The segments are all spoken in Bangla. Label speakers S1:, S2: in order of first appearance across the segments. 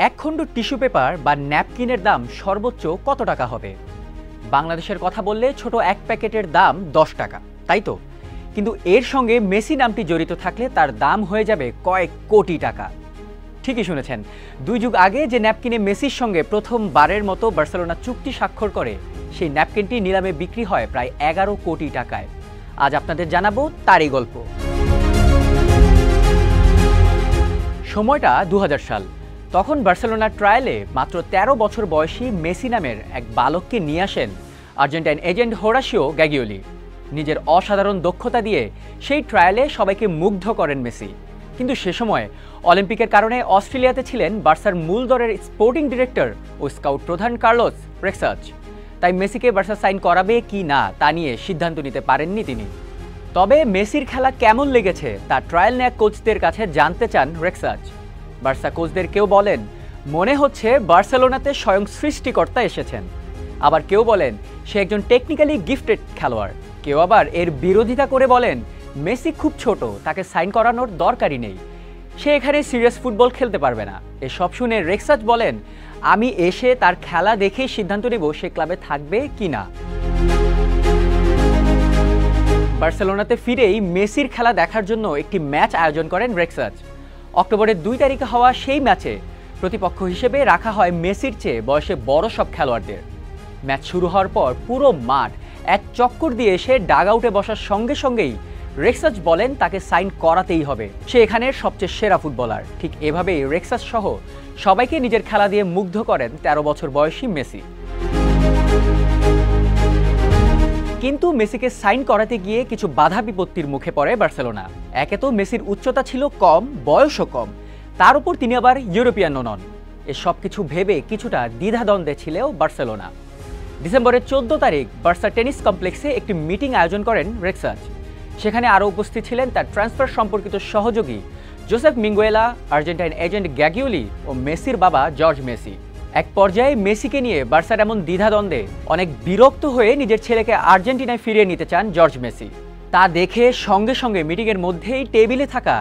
S1: এক খণ্ড টিস্যু পেপার বা ন্যাপকিনের দাম সর্বোচ্চ কত টাকা হবে? বাংলাদেশের কথা বললে ছোট এক প্যাকেটের দাম 10 টাকা, তাই তো? কিন্তু এর সঙ্গে মেসি নামটি জড়িত থাকলে তার দাম হয়ে যাবে কয়েক কোটি টাকা। ঠিকই শুনেছেন, 2 যুগ আগে যে ন্যাপকিনে মেসির সঙ্গে প্রথমবারের মতো বার্সেলোনা চুক্তি স্বাক্ষর করে, সেই ন্যাপকিনটি নিলামে বিক্রি হয় প্রায় 11 কোটি টাকায়। আজ আপনাদের জানাবো তারই গল্প। সময়টা 2000 সাল। তখন বার্সেলোনার ট্রায়ালে মাত্র 13 বছর বয়সী মেসি নামের এক বালককে নিয়ে আসেন আর্জেন্টাইন এজেন্ট হোরাসিও গ্যাগিওলি। নিজের অসাধারণ দক্ষতা দিয়ে সেই ট্রায়ালে সবাইকে মুগ্ধ করেন মেসি। কিন্তু সে সময় অলিম্পিকের কারণে অস্ট্রেলিয়াতে ছিলেন বার্সার মূল দলের স্পোর্টিং ডিরেক্টর ও স্কাউট প্রধান কার্লোস রেক্সাচ। তাই মেসিকে বার্সা সাইন করাবে কি না তা নিয়ে সিদ্ধান্ত নিতে পারেননি তিনি। তবে মেসির খেলা কেমন লেগেছে তা ট্রায়াল নেয়া কোচদের কাছে জানতে চান রেক্সাচ। বার্সা কোচদের কেউ বলেন, মনে হচ্ছে বার্সেলোনাতে স্বয়ং সৃষ্টিকর্তা এসেছেন। আবার কেউ বলেন সে একজন টেকনিক্যালি গিফটেড খেলোয়াড়। কেউ আবার এর বিরোধিতা করে বলেন মেসি খুব ছোট, তাকে সাইন করানোর দরকারই নেই, সে এখানে সিরিয়াস ফুটবল খেলতে পারবে না। এসব শুনে রেক্সাচ বলেন, আমি এসে তার খেলা দেখেই সিদ্ধান্ত নেব সে ক্লাবে থাকবে কি না। বার্সেলোনাতে ফিরেই মেসির খেলা দেখার জন্য একটি ম্যাচ আয়োজন করেন রেক্সাচ। অক্টোবরের 2 তারিখে হওয়া সেই ম্যাচে প্রতিপক্ষ হিসেবে রাখা হয় মেসির চেয়ে বয়সে বড় সব খেলোয়াড়দের। ম্যাচ শুরু হওয়ার পর পুরো মাঠ এক চক্কর দিয়ে এসে ডাগ আউটে বসার সঙ্গে সঙ্গেই রেক্সাচ বলেন তাকে সাইন করাতেই হবে, সে এখানের সবচেয়ে সেরা ফুটবলার। ঠিক এভাবেই রেক্সাচ সহ সবাইকে নিজের খেলা দিয়ে মুগ্ধ করেন 13 বছর বয়সী মেসি। কিন্তু মেসিকে সাইন করাতে গিয়ে কিছু বাধা বিপত্তির মুখে পড়ে বার্সেলোনা। একে তো মেসির উচ্চতা ছিল কম, বয়সও কম, তার উপর তিনি আবার ইউরোপিয়ানও নন। এসব কিছু ভেবে কিছুটা দ্বিধাদ্বন্দ্বে ছিল বার্সেলোনা। ডিসেম্বরের 14 তারিখ বার্সা টেনিস কমপ্লেক্সে একটি মিটিং আয়োজন করেন রেক্সাচ। সেখানে আরও উপস্থিত ছিলেন তার ট্রান্সফার সম্পর্কিত সহযোগী জোসেফ মিঙ্গুয়েলা, আর্জেন্টাইন এজেন্ট গ্যাগিওলি ও মেসির বাবা জর্জ মেসি। এক পর্যায়ে মেসিকে নিয়ে বার্সার এমন দ্বিধাদ্বন্দ্বে অনেক বিরক্ত হয়ে নিজের ছেলেকে আর্জেন্টিনায় ফিরিয়ে নিতে চান জর্জ মেসি। তা দেখে সঙ্গে সঙ্গে মিটিংয়ের মধ্যেই টেবিলে থাকা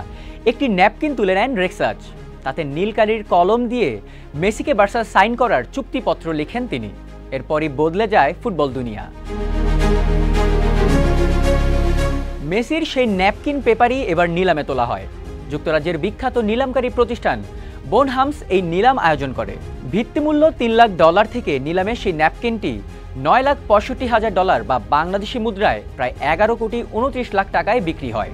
S1: একটি ন্যাপকিন তুলে নেন রেক্সাচ। তাতে নীল কালির কলম দিয়ে মেসিকে বার্সা সাইন করার চুক্তিপত্র লিখেন তিনি। এরপরই বদলে যায় ফুটবল দুনিয়া। মেসির সেই ন্যাপকিন পেপারই এবার নিলামে তোলা হয়। যুক্তরাজ্যের বিখ্যাত নিলামকারী প্রতিষ্ঠান বোনহামস এই নিলাম আয়োজন করে। ভিত্তিমূল্য $3 লাখ থেকে নিলামে সেই ন্যাপকিনটি $9,65,000 বা বাংলাদেশি মুদ্রায় প্রায় 11,29,00,000 টাকায় বিক্রি হয়।